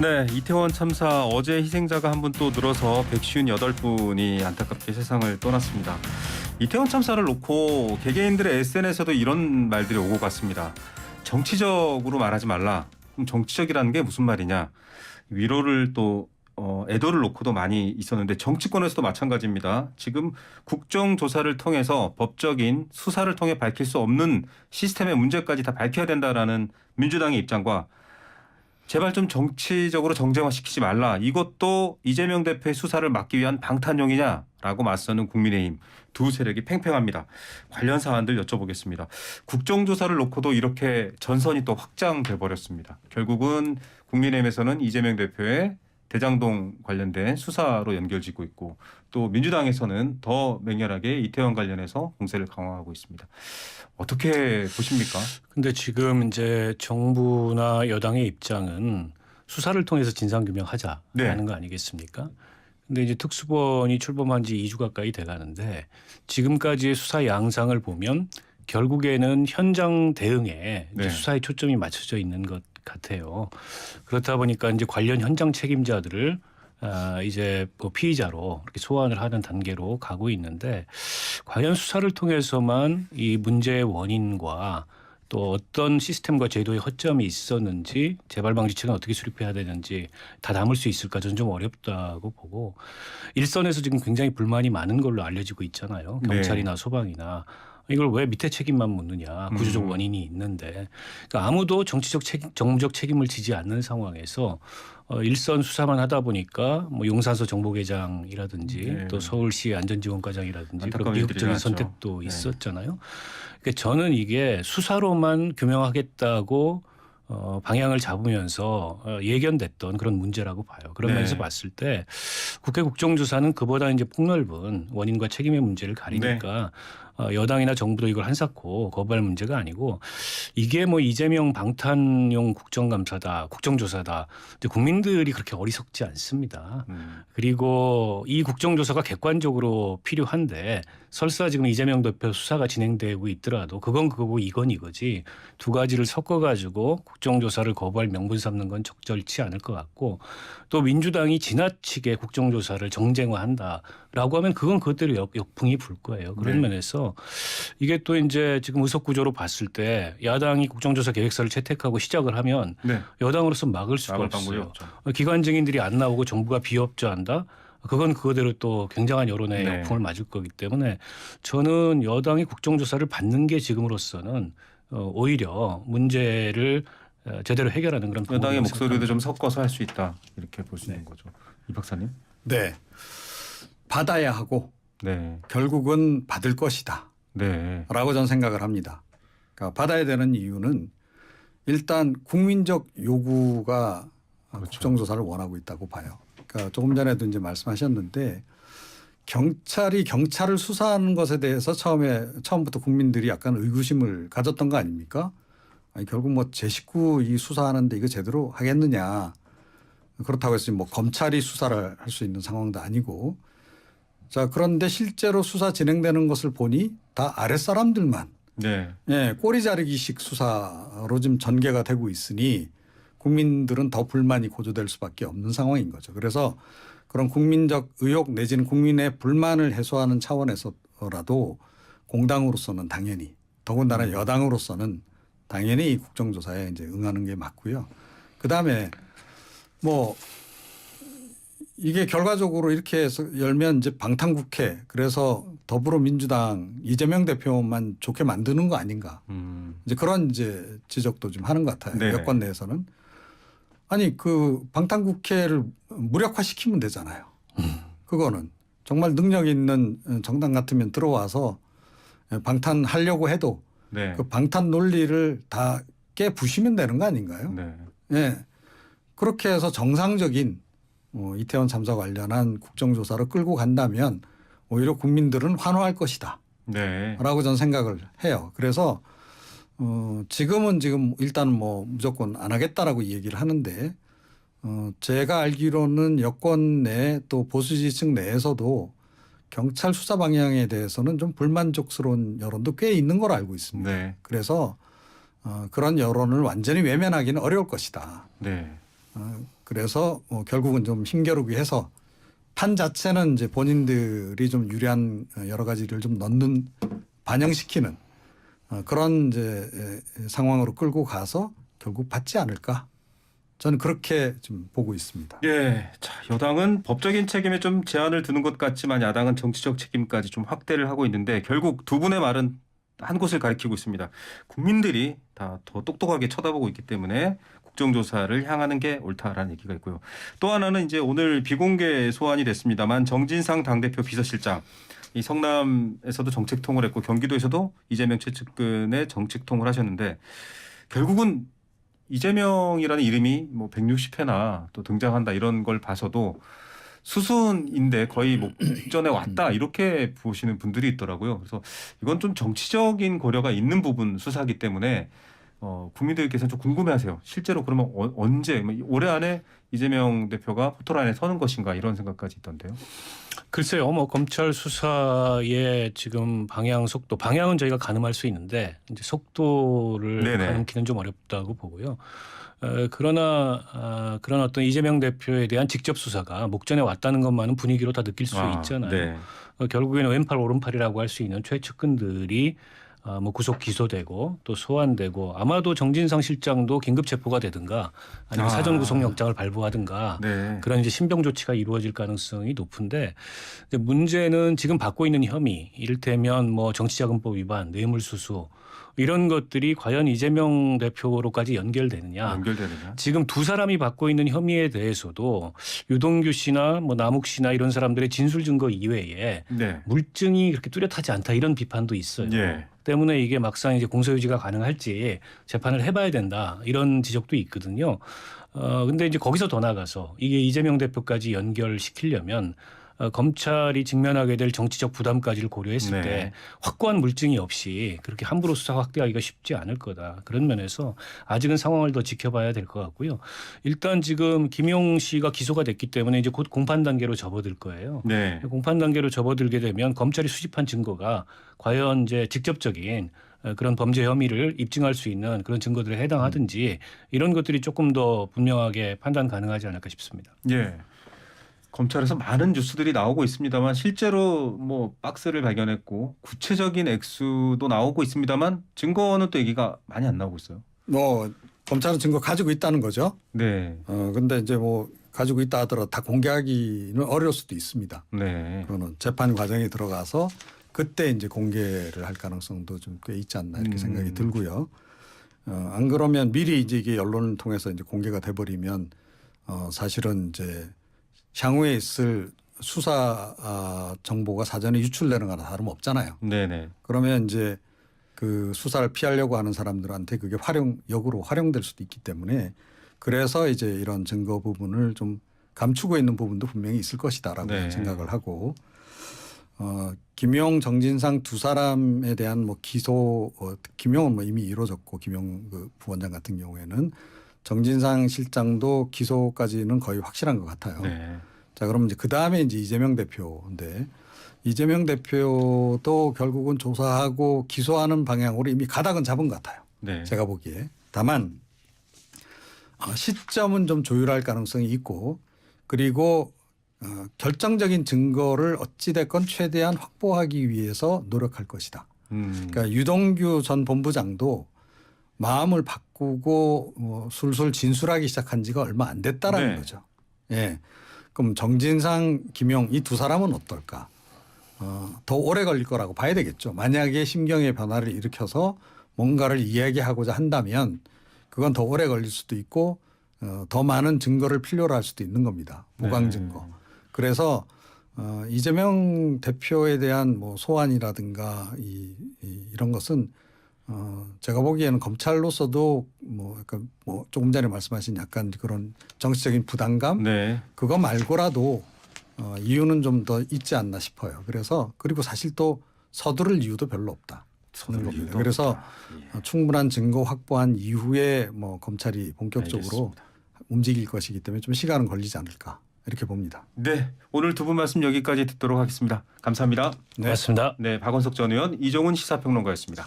네, 이태원 참사 어제 희생자가 한 분 또 늘어서 158분이 안타깝게 세상을 떠났습니다. 이태원 참사를 놓고 개개인들의 SNS에서도 이런 말들이 오고 갔습니다. 정치적으로 말하지 말라. 그럼 정치적이라는 게 무슨 말이냐. 위로를 또 애도를 놓고도 많이 있었는데 정치권에서도 마찬가지입니다. 지금 국정조사를 통해서 법적인 수사를 통해 밝힐 수 없는 시스템의 문제까지 다 밝혀야 된다라는 민주당의 입장과 제발 좀 정치적으로 정쟁화시키지 말라. 이것도 이재명 대표의 수사를 막기 위한 방탄용이냐라고 맞서는 국민의힘 두 세력이 팽팽합니다. 관련 사안들 여쭤보겠습니다. 국정조사를 놓고도 이렇게 전선이 또 확장돼 버렸습니다. 결국은 국민의힘에서는 이재명 대표의 대장동 관련된 수사로 연결지고 있고 또 민주당에서는 더 맹렬하게 이태원 관련해서 공세를 강화하고 있습니다. 어떻게 보십니까? 근데 지금 이제 정부나 여당의 입장은 수사를 통해서 진상규명하자라는 네. 거 아니겠습니까? 근데 이제 특수본이 출범한 지 2주 가까이 돼 가는데 지금까지의 수사 양상을 보면 결국에는 현장 대응에 이제 네. 수사에 초점이 맞춰져 있는 것 같아요. 그렇다 보니까 이제 관련 현장 책임자들을 이제 뭐 피의자로 이렇게 소환을 하는 단계로 가고 있는데 과연 수사를 통해서만 이 문제의 원인과 또 어떤 시스템과 제도의 허점이 있었는지 재발 방지책은 어떻게 수립해야 되는지 다 담을 수 있을까 저는 좀 어렵다고 보고 일선에서 지금 굉장히 불만이 많은 걸로 알려지고 있잖아요. 경찰이나 소방이나. 이걸 왜 밑에 책임만 묻느냐. 구조적 원인이 있는데. 그러니까 아무도 정무적 책임을 지지 않는 상황에서 일선 수사만 하다 보니까 뭐 용산서 정보계장이라든지 네. 또 서울시 안전지원과장이라든지 그런 안타까운 비극적인 일들이 선택도 많죠. 있었잖아요. 그러니까 저는 이게 수사로만 규명하겠다고 방향을 잡으면서 예견됐던 그런 문제라고 봐요. 그런 네. 면에서 봤을 때 국회 국정조사는 그보다 이제 폭넓은 원인과 책임의 문제를 가리니까 여당이나 정부도 이걸 한사코 거부할 문제가 아니고 이게 뭐 이재명 방탄용 국정감사다, 국정조사다. 근데 국민들이 그렇게 어리석지 않습니다. 그리고 이 국정조사가 객관적으로 필요한데 설사 지금 이재명 대표 수사가 진행되고 있더라도 그건 그거고 이건 이거지 두 가지를 섞어가지고 국정조사를 거부할 명분 삼는 건 적절치 않을 것 같고 또 민주당이 지나치게 국정조사를 정쟁화한다라고 하면 그건 그것대로 역풍이 불 거예요. 그런 네. 면에서 이게 또 이제 지금 의석 구조로 봤을 때 야당이 국정조사 계획서를 채택하고 시작을 하면 네. 여당으로서 막을 수가 막을 방법이 없어요. 없죠. 기관 증인들이 안 나오고 정부가 비협조한다. 그건 그거대로 또 굉장한 여론의 네. 역풍을 맞을 거기 때문에 저는 여당이 국정조사를 받는 게 지금으로서는 오히려 문제를 제대로 해결하는 그런 여당의 방법이라고 목소리도 생각합니다. 좀 섞어서 할 수 있다. 이렇게 볼 수 있는 거죠. 이 박사님. 네. 받아야 하고 네. 결국은 받을 것이다. 네. 라고 저는 생각을 합니다. 그러니까 받아야 되는 이유는 일단 국민적 요구가 그렇죠. 국정조사를 원하고 있다고 봐요. 그러니까 조금 전에도 이제 말씀하셨는데 경찰이 경찰을 수사하는 것에 대해서 처음부터 국민들이 약간 의구심을 가졌던 거 아닙니까? 아니 결국 뭐 제 식구 이 수사하는데 이거 제대로 하겠느냐. 그렇다고 해서 뭐 검찰이 수사를 할 수 있는 상황도 아니고 자 그런데 실제로 수사 진행되는 것을 보니 다 아랫사람들만 네. 꼬리 자르기식 수사로 지금 전개가 되고 있으니 국민들은 더 불만이 고조될 수밖에 없는 상황인 거죠. 그래서 그런 국민적 의혹 내지는 국민의 불만을 해소하는 차원에서라도 공당으로서는 당연히 더군다나 여당으로서는 당연히 국정조사에 이제 응하는 게 맞고요. 그다음에 뭐 이게 결과적으로 이렇게 해서 열면 이제 방탄국회 그래서 더불어민주당 이재명 대표만 좋게 만드는 거 아닌가. 이제 그런 이제 지적도 좀 하는 것 같아요. 네. 여권 내에서는. 아니 그 방탄국회를 무력화시키면 되잖아요. 그거는 정말 능력 있는 정당 같으면 들어와서 방탄하려고 해도 네. 그 방탄 논리를 다 깨부시면 되는 거 아닌가요? 네. 예. 그렇게 해서 정상적인 이태원 참사 관련한 국정조사를 끌고 간다면 오히려 국민들은 환호할 것이다. 네. 라고 저는 생각을 해요. 그래서 지금 일단 뭐 무조건 안 하겠다라고 얘기를 하는데 제가 알기로는 여권 내 또 보수 지지층 내에서도 경찰 수사 방향에 대해서는 좀 불만족스러운 여론도 꽤 있는 걸로 알고 있습니다. 네. 그래서 그런 여론을 완전히 외면하기는 어려울 것이다. 네. 그래서 결국은 좀 힘겨루기 해서 판 자체는 이제 본인들이 좀 유리한 여러 가지를 좀 넣는 반영시키는 그런 이제 상황으로 끌고 가서 결국 받지 않을까. 저는 그렇게 좀 보고 있습니다. 예, 자, 여당은 법적인 책임에 좀 제한을 두는 것 같지만 야당은 정치적 책임까지 좀 확대를 하고 있는데 결국 두 분의 말은 한 곳을 가리키고 있습니다. 국민들이 다 더 똑똑하게 쳐다보고 있기 때문에 국정조사를 향하는 게 옳다라는 얘기가 있고요. 또 하나는 이제 오늘 비공개 소환이 됐습니다만 정진상 당대표 비서실장 이 성남에서도 정책통을 했고 경기도에서도 이재명 최측근의 정책통을 하셨는데 결국은 이재명이라는 이름이 뭐 160회나 또 등장한다 이런 걸 봐서도 수순인데 거의 목전에 왔다 이렇게 보시는 분들이 있더라고요. 그래서 이건 좀 정치적인 고려가 있는 부분 수사기 때문에 국민들께서는 좀 궁금해하세요. 실제로 그러면 언제 올해 안에 이재명 대표가 포토라인에 서는 것인가 이런 생각까지 있던데요. 글쎄요, 뭐 검찰 수사의 지금 방향 속도, 방향은 저희가 가늠할 수 있는데 이제 속도를 네네. 가늠키는 좀 어렵다고 보고요. 그러나 그런 어떤 이재명 대표에 대한 직접 수사가 목전에 왔다는 것만은 분위기로 다 느낄 수 있잖아요. 네. 결국에는 왼팔 오른팔이라고 할 수 있는 최측근들이 뭐 구속 기소되고 또 소환되고 아마도 정진상 실장도 긴급 체포가 되든가 아니면 사전 구속영장을 발부하든가 네. 그런 이제 신병 조치가 이루어질 가능성이 높은데 이제 문제는 지금 받고 있는 혐의 이를테면 뭐 정치자금법 위반, 뇌물수수 이런 것들이 과연 이재명 대표로까지 연결되느냐. 지금 두 사람이 받고 있는 혐의에 대해서도 유동규 씨나 뭐 남욱 씨나 이런 사람들의 진술 증거 이외에 네. 물증이 그렇게 뚜렷하지 않다 이런 비판도 있어요. 예. 때문에 이게 막상 이제 공소유지가 가능할지 재판을 해봐야 된다 이런 지적도 있거든요. 근데 이제 거기서 더 나가서 이게 이재명 대표까지 연결시키려면 검찰이 직면하게 될 정치적 부담까지를 고려했을 네. 때 확고한 물증이 없이 그렇게 함부로 수사 확대하기가 쉽지 않을 거다. 그런 면에서 아직은 상황을 더 지켜봐야 될 것 같고요. 일단 지금 김용 씨가 기소가 됐기 때문에 이제 곧 공판 단계로 접어들 거예요. 네. 공판 단계로 접어들게 되면 검찰이 수집한 증거가 과연 이제 직접적인 그런 범죄 혐의를 입증할 수 있는 그런 증거들에 해당하든지 이런 것들이 조금 더 분명하게 판단 가능하지 않을까 싶습니다. 예. 검찰에서 많은 뉴스들이 나오고 있습니다만 실제로 뭐 박스를 발견했고 구체적인 액수도 나오고 있습니다만 증거는 또 얘기가 많이 안 나오고 있어요. 뭐 검찰은 증거 가지고 있다는 거죠. 네. 근데 이제 뭐 가지고 있다 하더라도 다 공개하기는 어려울 수도 있습니다. 네. 그거는 재판 과정에 들어가서 그때 이제 공개를 할 가능성도 좀 꽤 있지 않나 이렇게 생각이 들고요. 안 그러면 미리 이제 이게 언론을 통해서 이제 공개가 돼버리면 사실은 이제 향후에 있을 수사 정보가 사전에 유출되는 거나 다름없잖아요. 네네. 그러면 이제 그 수사를 피하려고 하는 사람들한테 그게 역으로 활용될 수도 있기 때문에 그래서 이제 이런 증거 부분을 좀 감추고 있는 부분도 분명히 있을 것이다라고 네. 생각을 하고 김용, 정진상 두 사람에 대한 뭐 기소, 김용은 뭐 이미 이루어졌고 김용 그 부원장 같은 경우에는 정진상 실장도 기소까지는 거의 확실한 것 같아요. 네. 자, 그럼 이제 그 다음에 이제 이재명 대표인데 이재명 대표도 결국은 조사하고 기소하는 방향으로 이미 가닥은 잡은 것 같아요. 네. 제가 보기에. 다만 시점은 좀 조율할 가능성이 있고 그리고 결정적인 증거를 어찌됐건 최대한 확보하기 위해서 노력할 것이다. 그러니까 유동규 전 본부장도 마음을 바꾸고 술술 진술하기 시작한 지가 얼마 안 됐다라는 네. 거죠. 예. 그럼 정진상, 김용 이 두 사람은 어떨까? 더 오래 걸릴 거라고 봐야 되겠죠. 만약에 심경의 변화를 일으켜서 뭔가를 이야기하고자 한다면 그건 더 오래 걸릴 수도 있고 더 많은 증거를 필요로 할 수도 있는 겁니다. 보강 증거. 그래서 이재명 대표에 대한 뭐 소환이라든가 이런 것은 제가 보기에는 검찰로서도 뭐 약간 뭐 조금 전에 말씀하신 약간 그런 정치적인 부담감 네. 그거 말고라도 이유는 좀 더 있지 않나 싶어요. 그래서 그리고 사실 또 서두를 이유도 별로 없다. 그래서 충분한 증거 확보한 이후에 뭐 검찰이 본격적으로 움직일 것이기 때문에 좀 시간은 걸리지 않을까 이렇게 봅니다. 네. 오늘 두 분 말씀 여기까지 듣도록 하겠습니다. 감사합니다. 고맙습니다. 네. 박원석 전 의원, 이종훈 시사평론가였습니다.